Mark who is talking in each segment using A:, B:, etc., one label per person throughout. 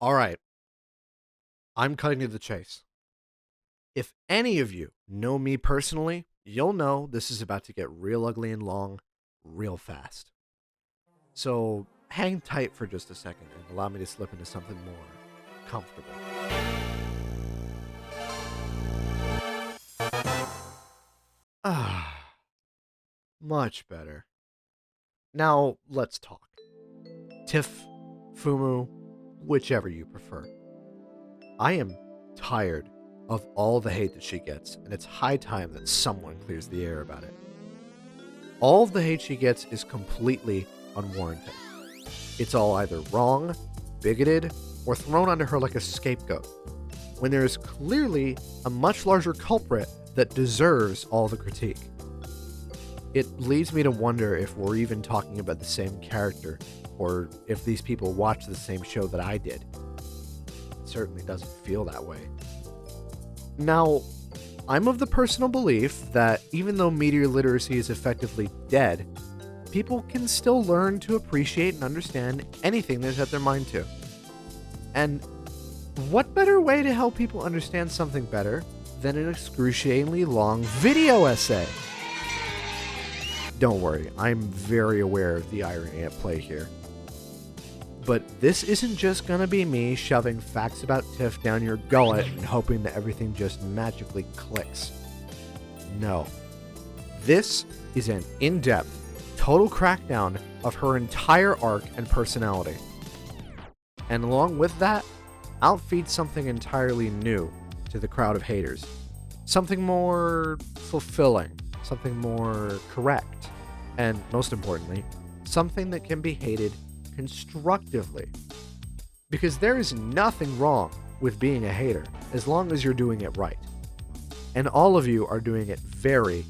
A: All right, I'm cutting to the chase. If any of you know me personally, you'll know this is about to get real ugly and long real fast. So hang tight for just a second and allow me to slip into something more comfortable. Ah, much better. Now let's talk. Tiff, Fumu, whichever you prefer. I am tired of all the hate that she gets, and it's high time that someone clears the air about it. All of the hate she gets is completely unwarranted. It's all either wrong, bigoted, or thrown onto her like a scapegoat, when there is clearly a much larger culprit that deserves all the critique. It leads me to wonder if we're even talking about the same character, or if these people watch the same show that I did. It certainly doesn't feel that way. Now, I'm of the personal belief that even though media literacy is effectively dead, people can still learn to appreciate and understand anything they set their mind to. And what better way to help people understand something better than an excruciatingly long video essay? Don't worry, I'm very aware of the irony at play here. But this isn't just gonna be me shoving facts about Tiff down your gullet and hoping that everything just magically clicks. No. This is an in-depth, total crackdown of her entire arc and personality. And along with that, I'll feed something entirely new to the crowd of haters. Something more fulfilling, something more correct, and most importantly, something that can be hated constructively. Because there is nothing wrong with being a hater as long as you're doing it right. And all of you are doing it very,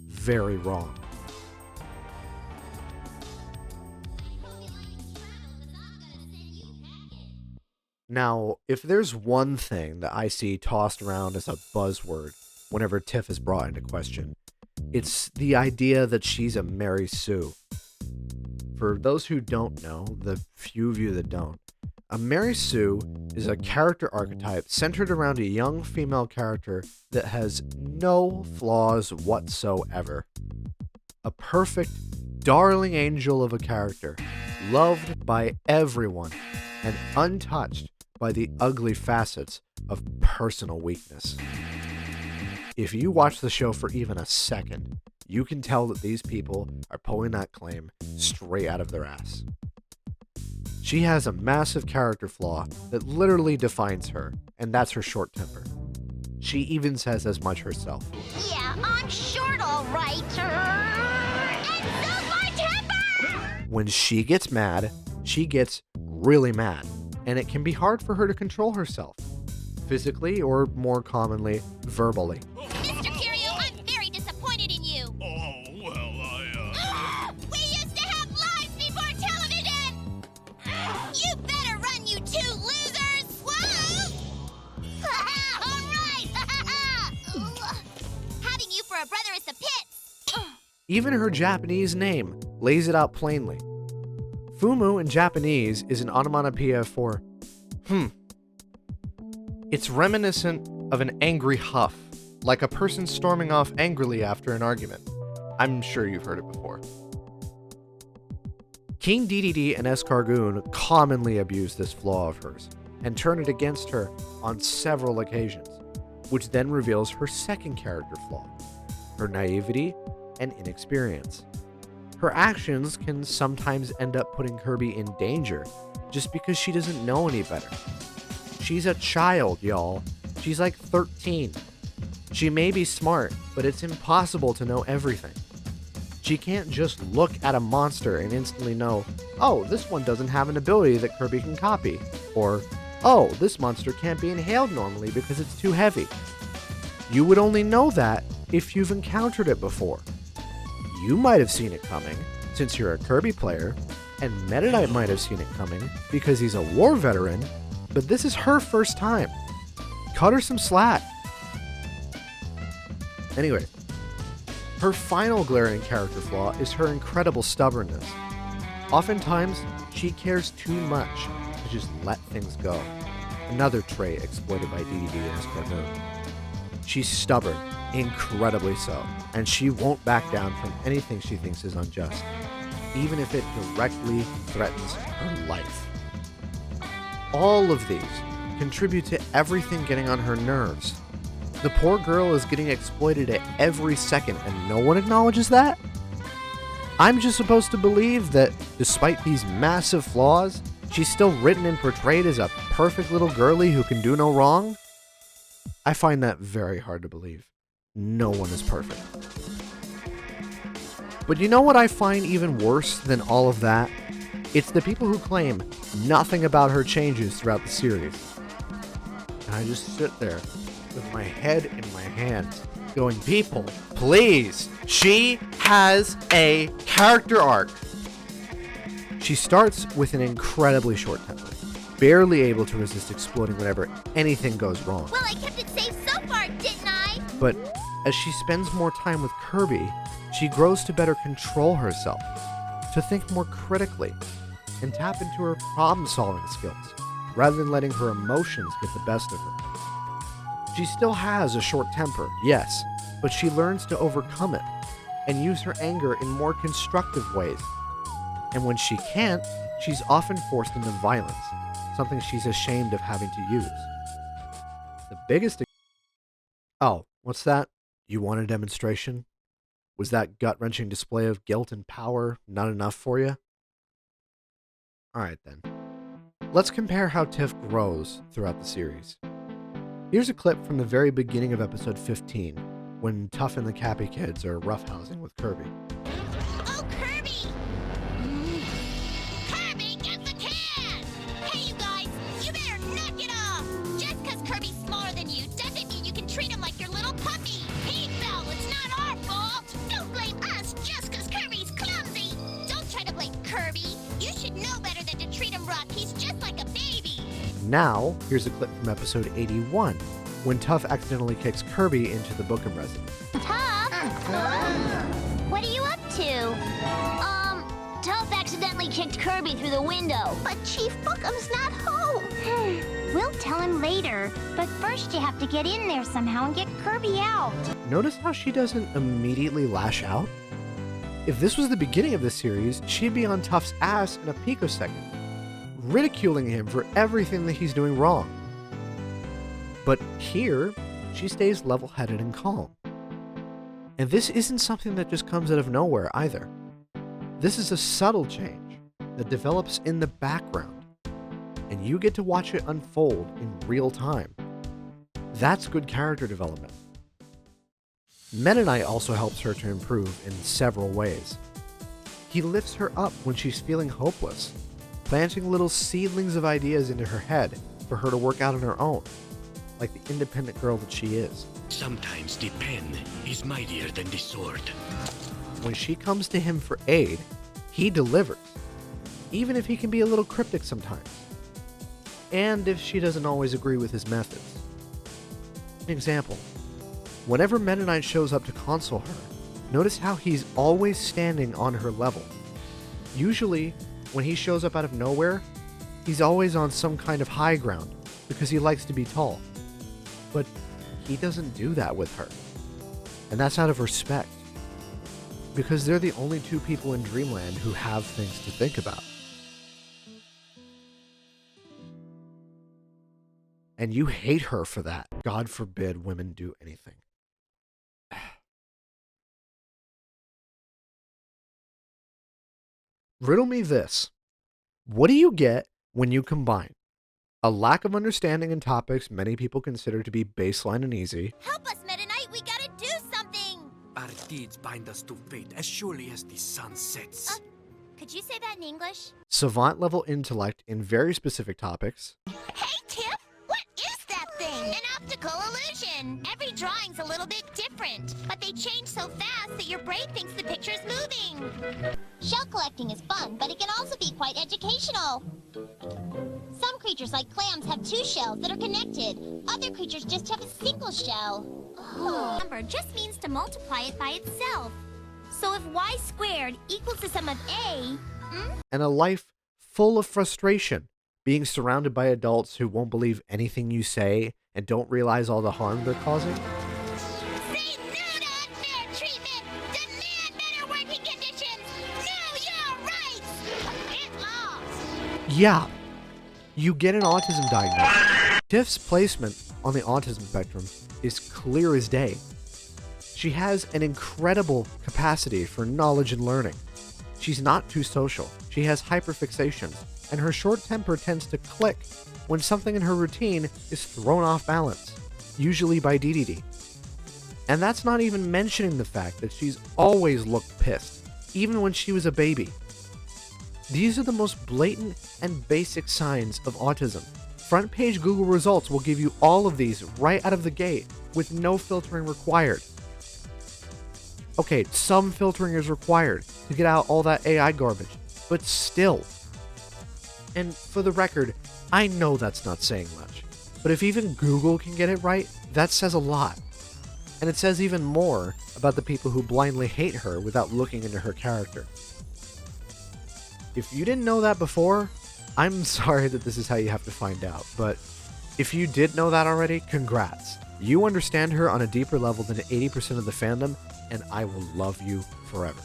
A: very wrong. Now, if there's one thing that I see tossed around as a buzzword whenever Tiff is brought into question, it's the idea that she's a Mary Sue. For those who don't know, the few of you that don't, a Mary Sue is a character archetype centered around a young female character that has no flaws whatsoever. A perfect, darling angel of a character, loved by everyone, and untouched by the ugly facets of personal weakness. If you watch the show for even a second, you can tell that these people are pulling that claim straight out of their ass. She has a massive character flaw that literally defines her, and that's her short temper. She even says as much herself.
B: Yeah, I'm short, all right. And so's my temper!
A: When she gets mad, she gets really mad, and it can be hard for her to control herself, physically or more commonly, verbally.
B: Mr. Curio, I'm very disappointed in you.
C: Oh, well,
B: We used to have lives before television! You better run, you two losers! Whoa! All right! Having you for a brother is the pits!
A: Even her Japanese name lays it out plainly. Fumu in Japanese is an onomatopoeia for It's reminiscent of an angry huff, like a person storming off angrily after an argument. I'm sure you've heard it before. King DDD and Escargoon commonly abuse this flaw of hers, and turn it against her on several occasions, which then reveals her second character flaw, her naivety and inexperience. Her actions can sometimes end up putting Kirby in danger just because she doesn't know any better. She's a child, y'all. She's like 13. She may be smart, but it's impossible to know everything. She can't just look at a monster and instantly know, oh, this one doesn't have an ability that Kirby can copy, or, oh, this monster can't be inhaled normally because it's too heavy. You would only know that if you've encountered it before. You might have seen it coming, since you're a Kirby player, and Meta Knight might have seen it coming because he's a war veteran, but this is her first time. Cut her some slack. Anyway, her final glaring character flaw is her incredible stubbornness. Oftentimes, she cares too much to to just let things go. Another trait exploited by DDD in his cartoon. She's stubborn, incredibly so, and she won't back down from anything she thinks is unjust, even if it directly threatens her life. All of these contribute to everything getting on her nerves. The poor girl is getting exploited at every second, and no one acknowledges that? I'm just supposed to believe that, despite these massive flaws, she's still written and portrayed as a perfect little girlie who can do no wrong? I find that very hard to believe. No one is perfect. But you know what I find even worse than all of that? It's the people who claim nothing about her changes throughout the series. And I just sit there with my head in my hands, going, people, please, she has a character arc. She starts with an incredibly short temper, barely able to resist exploding whenever anything goes wrong.
B: Well, I kept it safe so far, didn't I?
A: But as she spends more time with Kirby, she grows to better control herself, to think more critically, and tap into her problem-solving skills, rather than letting her emotions get the best of her. She still has a short temper, yes, but she learns to overcome it, and use her anger in more constructive ways. And when she can't, she's often forced into violence, something she's ashamed of having to use. The biggest... Oh, what's that? You want a demonstration? Was that gut-wrenching display of guilt and power not enough for you? Alright then. Let's compare how Tiff grows throughout the series. Here's a clip from the very beginning of episode 15, when Tuff and the Cappy kids are roughhousing with Kirby.
B: Oh, Kirby! Kirby, get the can! Hey, you guys, you better knock it off! Just because Kirby's smaller than you doesn't mean you can treat him like your little puppy! He fell, it's not our fault! Don't blame us just because Kirby's clumsy! Don't try to blame Kirby! You should know better than to treat him rough, he's just like a baby!
A: Now, here's a clip from episode 81, when Tuff accidentally kicks Kirby into the Bookham residence.
B: Tuff? What are you up to? Tuff accidentally kicked Kirby through the window. But Chief Bookham's not home. We'll tell him later, but first you have to get in there somehow and get Kirby out.
A: Notice how she doesn't immediately lash out? If this was the beginning of the series, she'd be on Tuff's ass in a picosecond, ridiculing him for everything that he's doing wrong. But here, she stays level-headed and calm. And this isn't something that just comes out of nowhere either. This is a subtle change that develops in the background, and you get to watch it unfold in real time. That's good character development. Meta Knight also helps her to improve in several ways. He lifts her up when she's feeling hopeless, planting little seedlings of ideas into her head for her to work out on her own, like the independent girl that she is.
C: Sometimes the pen is mightier than the sword.
A: When she comes to him for aid, he delivers, even if he can be a little cryptic sometimes, and if she doesn't always agree with his methods. An example, whenever Meta Knight shows up to console her, notice how he's always standing on her level. Usually, when he shows up out of nowhere, he's always on some kind of high ground because he likes to be tall. But he doesn't do that with her. And that's out of respect. Because they're the only two people in Dreamland who have things to think about. And you hate her for that. God forbid women do anything. Riddle me this. What do you get when you combine a lack of understanding in topics many people consider to be baseline and easy,
B: Help us, Meta Knight, we gotta do something!
C: Our deeds bind us to fate as surely as the sun sets.
B: Could you say that in English?
A: savant level intellect in very specific topics,
B: Hey, Tiff! What is that thing? An optical illusion! Every drawing's a little bit different, but they change so fast that your brain thinks the picture's moving. Shell collecting is fun, but it can also be quite educational. Some creatures like clams have two shells that are connected. Other creatures just have a single shell. Number just means to multiply it by itself. So if y squared equals the sum of a,
A: and a life full of frustration being surrounded by adults who won't believe anything you say and don't realize all the harm they're causing.
B: Say no to unfair treatment! Demand better working conditions! Know your rights! Get lost!
A: Yeah, you get an autism diagnosis. Tiff's placement on the autism spectrum is clear as day. She has an incredible capacity for knowledge and learning. She's not too social. She has hyperfixations, and her short temper tends to click when something in her routine is thrown off balance, usually by DDD. And that's not even mentioning the fact that she's always looked pissed, even when she was a baby. These are the most blatant and basic signs of autism. Front page Google results will give you all of these right out of the gate with no filtering required. Okay, some filtering is required to get out all that AI garbage, but still. And for the record, I know that's not saying much, but if even Google can get it right, that says a lot. And it says even more about the people who blindly hate her without looking into her character. If you didn't know that before, I'm sorry that this is how you have to find out, but if you did know that already, congrats. You understand her on a deeper level than 80% of the fandom, and I will love you forever.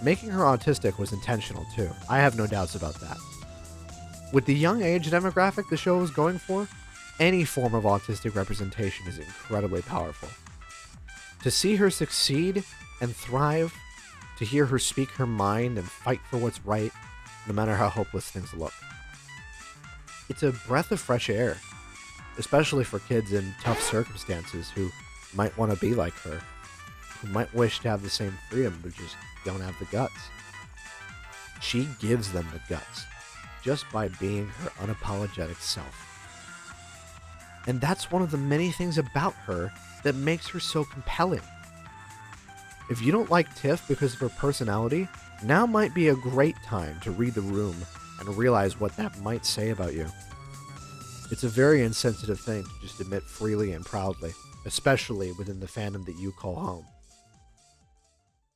A: Making her autistic was intentional too. I have no doubts about that. With the young age demographic the show was going for, any form of autistic representation is incredibly powerful. To see her succeed and thrive, to hear her speak her mind and fight for what's right, no matter how hopeless things look. It's a breath of fresh air, especially for kids in tough circumstances who might want to be like her, who might wish to have the same freedom but just don't have the guts. She gives them the guts, just by being her unapologetic self. And that's one of the many things about her that makes her so compelling. If you don't like Tiff because of her personality, now might be a great time to read the room and realize what that might say about you. It's a very insensitive thing to just admit freely and proudly, especially within the fandom that you call home.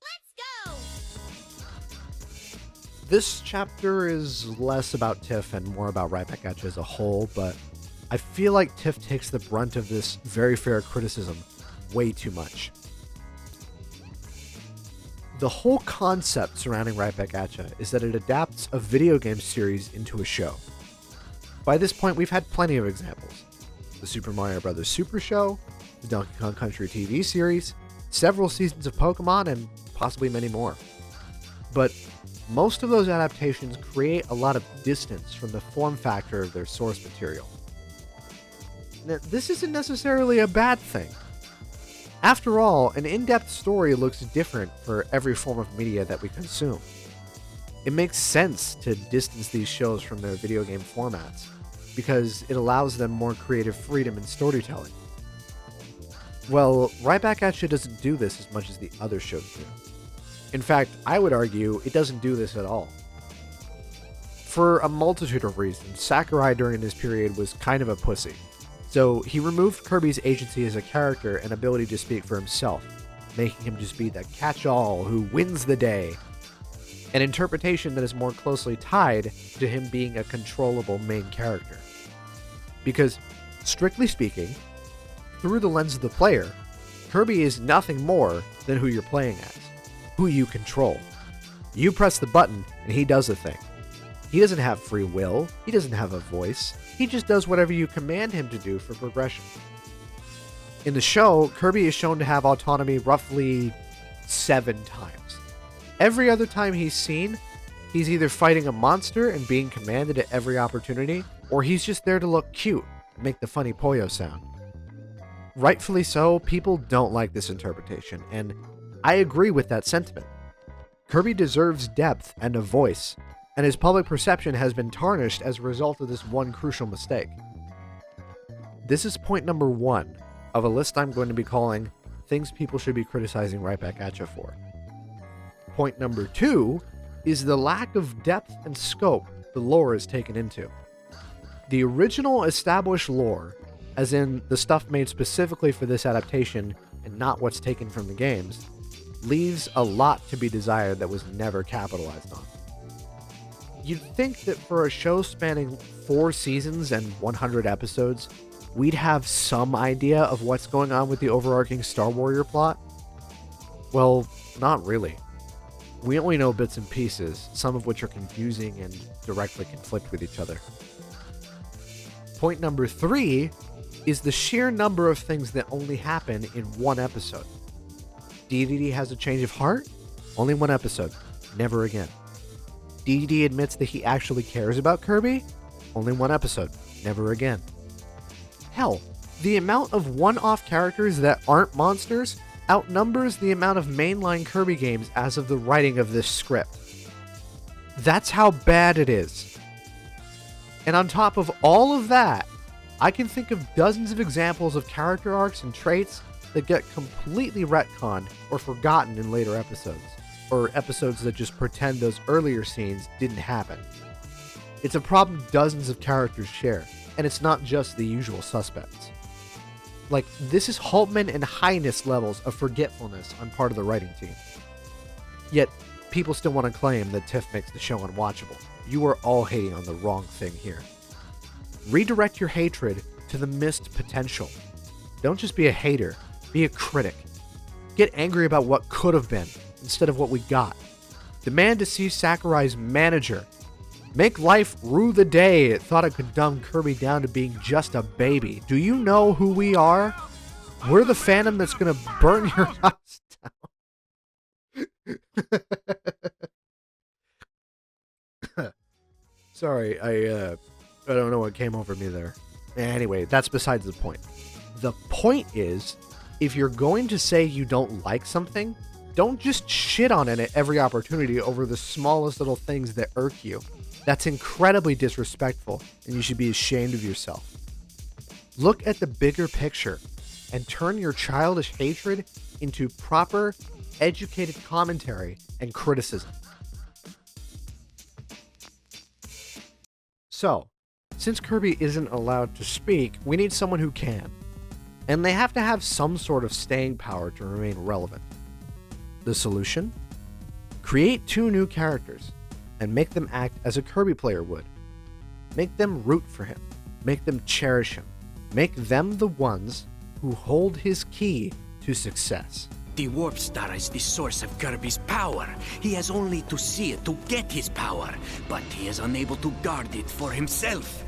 B: Let's go!
A: This chapter is less about Tiff and more about Right Back At You as a whole, but I feel like Tiff takes the brunt of this very fair criticism way too much. The whole concept surrounding Right Back At Ya is that it adapts a video game series into a show. By this point, we've had plenty of examples. The Super Mario Bros. Super Show, the Donkey Kong Country TV series, several seasons of Pokemon, and possibly many more. But most of those adaptations create a lot of distance from the form factor of their source material. Now, this isn't necessarily a bad thing. After all, an in-depth story looks different for every form of media that we consume. It makes sense to distance these shows from their video game formats, because it allows them more creative freedom in storytelling. Well, Right Back At You doesn't do this as much as the other shows do. In fact, I would argue it doesn't do this at all. For a multitude of reasons, Sakurai during this period was kind of a pussy. So he removed Kirby's agency as a character and ability to speak for himself, making him just be the catch-all who wins the day. An interpretation that is more closely tied to him being a controllable main character. Because, strictly speaking, through the lens of the player, Kirby is nothing more than who you're playing as, who you control. You press the button and he does a thing. He doesn't have free will, he doesn't have a voice, he just does whatever you command him to do for progression. In the show, Kirby is shown to have autonomy roughly 7 times. Every other time he's seen, he's either fighting a monster and being commanded at every opportunity, or he's just there to look cute and make the funny Poyo sound. Rightfully so, people don't like this interpretation, and I agree with that sentiment. Kirby deserves depth and a voice, and his public perception has been tarnished as a result of this one crucial mistake. This is point number 1 of a list I'm going to be calling things people should be criticizing Right Back At You for. Point number 2 is the lack of depth and scope the lore is taken into. The original established lore, as in the stuff made specifically for this adaptation and not what's taken from the games, leaves a lot to be desired that was never capitalized on. You'd think that for a show spanning 4 seasons and 100 episodes, we'd have some idea of what's going on with the overarching Star Warrior plot. Well, not really. We only know bits and pieces, some of which are confusing and directly conflict with each other. Point number 3 is the sheer number of things that only happen in one episode. DDD has a change of heart? Only one episode. Never again. DDD admits that he actually cares about Kirby? Only one episode. Never again. Hell, the amount of one-off characters that aren't monsters outnumbers the amount of mainline Kirby games as of the writing of this script. That's how bad it is. And on top of all of that, I can think of dozens of examples of character arcs and traits that get completely retconned or forgotten in later episodes, or episodes that just pretend those earlier scenes didn't happen. It's a problem dozens of characters share, and it's not just the usual suspects. Like, this is Haltman and Highness levels of forgetfulness on part of the writing team. Yet, people still want to claim that Tiff makes the show unwatchable. You are all hating on the wrong thing here. Redirect your hatred to the missed potential. Don't just be a hater, be a critic. Get angry about what could have been, instead of what we got. Demand to see Sakurai's manager. Make life rue the day it thought it could dumb Kirby down to being just a baby. Do you know who we are? We're the Phantom that's gonna burn your house down. Sorry, I don't know what came over me there. Anyway, that's besides the point. The point is, if you're going to say you don't like something, don't just shit on it at every opportunity over the smallest little things that irk you. That's incredibly disrespectful, and you should be ashamed of yourself. Look at the bigger picture and turn your childish hatred into proper, educated commentary and criticism. So, since Kirby isn't allowed to speak, we need someone who can. And they have to have some sort of staying power to remain relevant. The solution? Create 2 new characters and make them act as a Kirby player would. Make them root for him. Make them cherish him. Make them the ones who hold his key to success.
C: The Warp Star is the source of Kirby's power. He has only to see it to get his power, but he is unable to guard it for himself.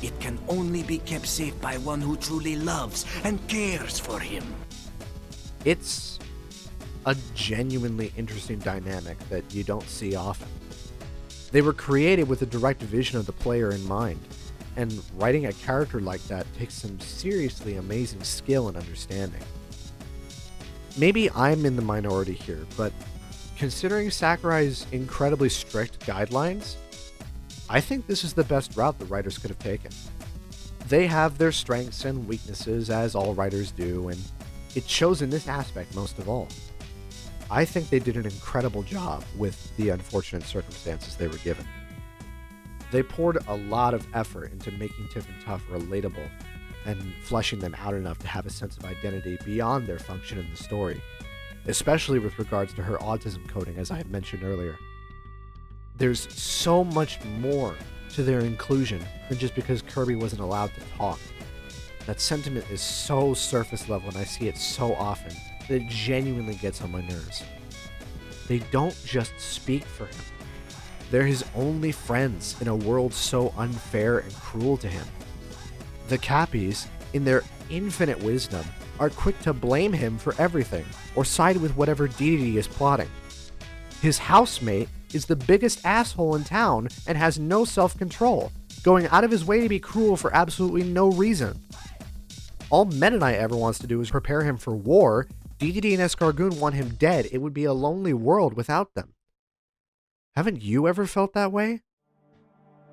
C: It can only be kept safe by one who truly loves and cares for him.
A: It's a genuinely interesting dynamic that you don't see often. They were created with a direct vision of the player in mind, and writing a character like that takes some seriously amazing skill and understanding. Maybe I'm in the minority here, but considering Sakurai's incredibly strict guidelines, I think this is the best route the writers could have taken. They have their strengths and weaknesses, as all writers do, and it shows in this aspect most of all. I think they did an incredible job with the unfortunate circumstances they were given. They poured a lot of effort into making Tiff and Tuff relatable and fleshing them out enough to have a sense of identity beyond their function in the story, especially with regards to her autism coding, as I had mentioned earlier. There's so much more to their inclusion than just because Kirby wasn't allowed to talk. That sentiment is so surface level, and I see it so often, that it genuinely gets on my nerves. They don't just speak for him. They're his only friends in a world so unfair and cruel to him. The Cappies, in their infinite wisdom, are quick to blame him for everything, or side with whatever DDD is plotting. His housemate is the biggest asshole in town and has no self-control, going out of his way to be cruel for absolutely no reason. All Meta Knight ever wants to do is prepare him for war. DDD and Escargoon want him dead. It would be a lonely world without them. Haven't you ever felt that way?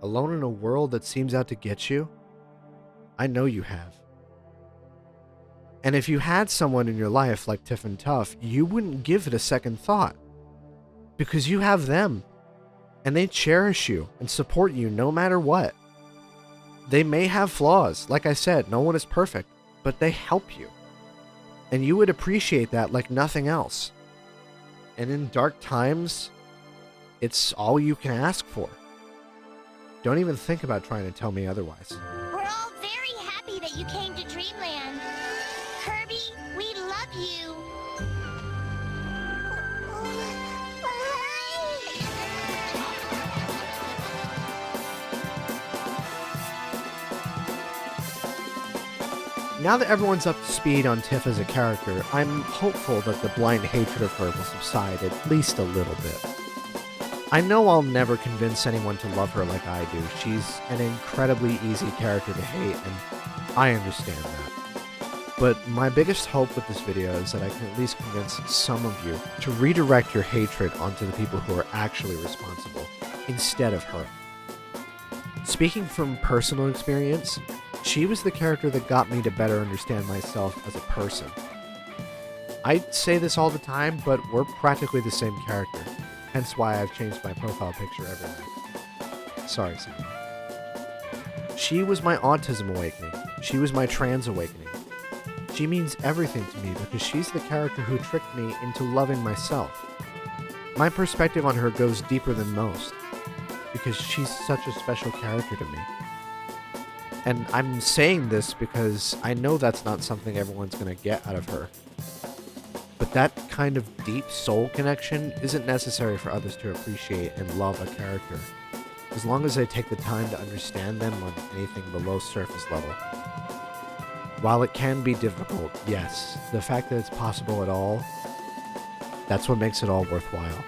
A: Alone in a world that seems out to get you? I know you have. And if you had someone in your life like Tiff and Tuff, you wouldn't give it a second thought. Because you have them. And they cherish you and support you no matter what. They may have flaws. Like I said, no one is perfect. But they help you. And you would appreciate that like nothing else. And in dark times, it's all you can ask for. Don't even think about trying to tell me otherwise.
B: We're all very happy that you came to Dreamland. Kirby, we love you.
A: Now that everyone's up to speed on Tiff as a character, I'm hopeful that the blind hatred of her will subside at least a little bit. I know I'll never convince anyone to love her like I do. She's an incredibly easy character to hate, and I understand that. But my biggest hope with this video is that I can at least convince some of you to redirect your hatred onto the people who are actually responsible, instead of her. Speaking from personal experience, she was the character that got me to better understand myself as a person. I say this all the time, but we're practically the same character. Hence why I've changed my profile picture every night. Sorry, Sam. She was my autism awakening. She was my trans awakening. She means everything to me because she's the character who tricked me into loving myself. My perspective on her goes deeper than most, because she's such a special character to me. And I'm saying this because I know that's not something everyone's going to get out of her. But that kind of deep soul connection isn't necessary for others to appreciate and love a character, as long as they take the time to understand them on anything below surface level. While it can be difficult, yes, the fact that it's possible at all, that's what makes it all worthwhile.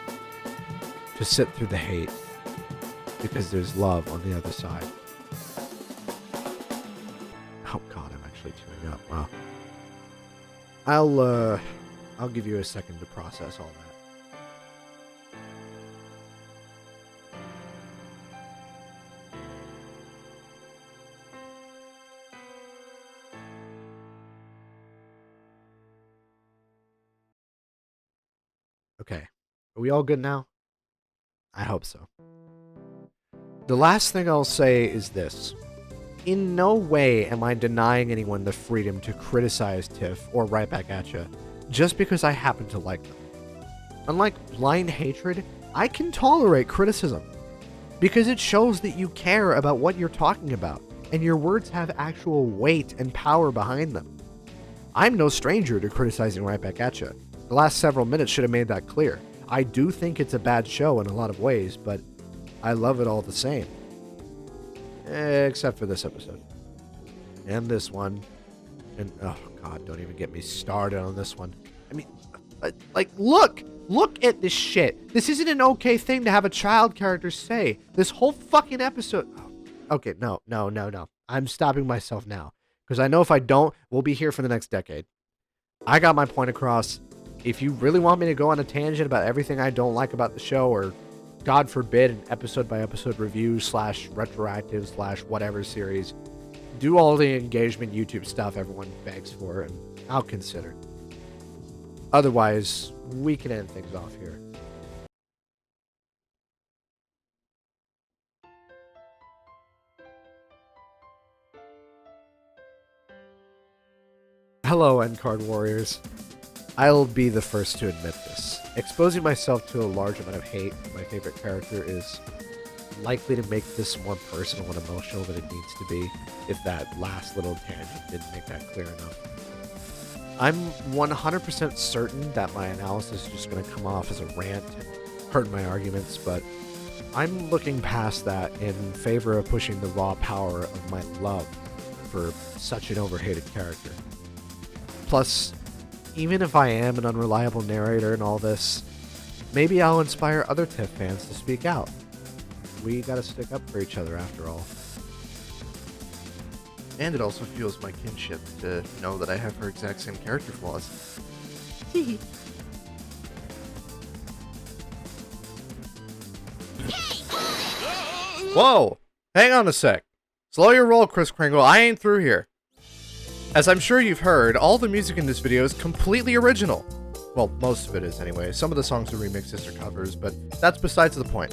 A: To sit through the hate, because there's love on the other side. Oh god, I'm actually tuning up. Wow. I'll give you a second to process all that. Okay. Are we all good now? I hope so. The last thing I'll say is this. In no way am I denying anyone the freedom to criticize Tiff or right back at you, just because I happen to like them. Unlike blind hatred, I can tolerate criticism, because it shows that you care about what you're talking about, and your words have actual weight and power behind them. I'm no stranger to criticizing right back at you. The last several minutes should have made that clear. I do think it's a bad show in a lot of ways, but I love it all the same. Except for this episode. And this one. And, oh god, don't even get me started on this one. I mean, like, look at this shit. This isn't an okay thing to have a child character say. This whole fucking episode. Oh, okay, no. I'm stopping myself now. Because I know if I don't, we'll be here for the next decade. I got my point across. If you really want me to go on a tangent about everything I don't like about the show, or God forbid, an episode-by-episode review / retroactive / whatever series, do all the engagement YouTube stuff everyone begs for, and I'll consider. Otherwise, we can end things off here. Hello, End-Card Warriors. I'll be the first to admit this. Exposing myself to a large amount of hate for my favorite character is likely to make this more personal and emotional than it needs to be, if that last little tangent didn't make that clear enough. I'm 100% certain that my analysis is just going to come off as a rant and hurt my arguments, but I'm looking past that in favor of pushing the raw power of my love for such an overhated character. Plus, even if I am an unreliable narrator in all this, maybe I'll inspire other Tiff fans to speak out. We gotta stick up for each other after all. And it also fuels my kinship to know that I have her exact same character flaws. Whoa! Hang on a sec. Slow your roll, Kris Kringle. I ain't through here. As I'm sure you've heard, all the music in this video is completely original. Well, most of it is anyway. Some of the songs are remixes or covers, but that's besides the point.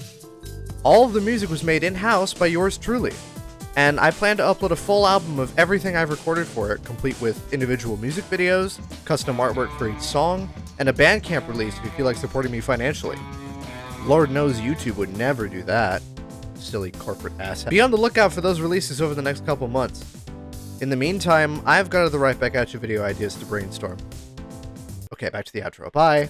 A: All of the music was made in-house by yours truly, and I plan to upload a full album of everything I've recorded for it, complete with individual music videos, custom artwork for each song, and a Bandcamp release if you feel like supporting me financially. Lord knows YouTube would never do that. silly corporate asshole. Be on the lookout for those releases over the next couple months. In the meantime, I've got other right back at you video ideas to brainstorm. Okay, back to the outro. Bye.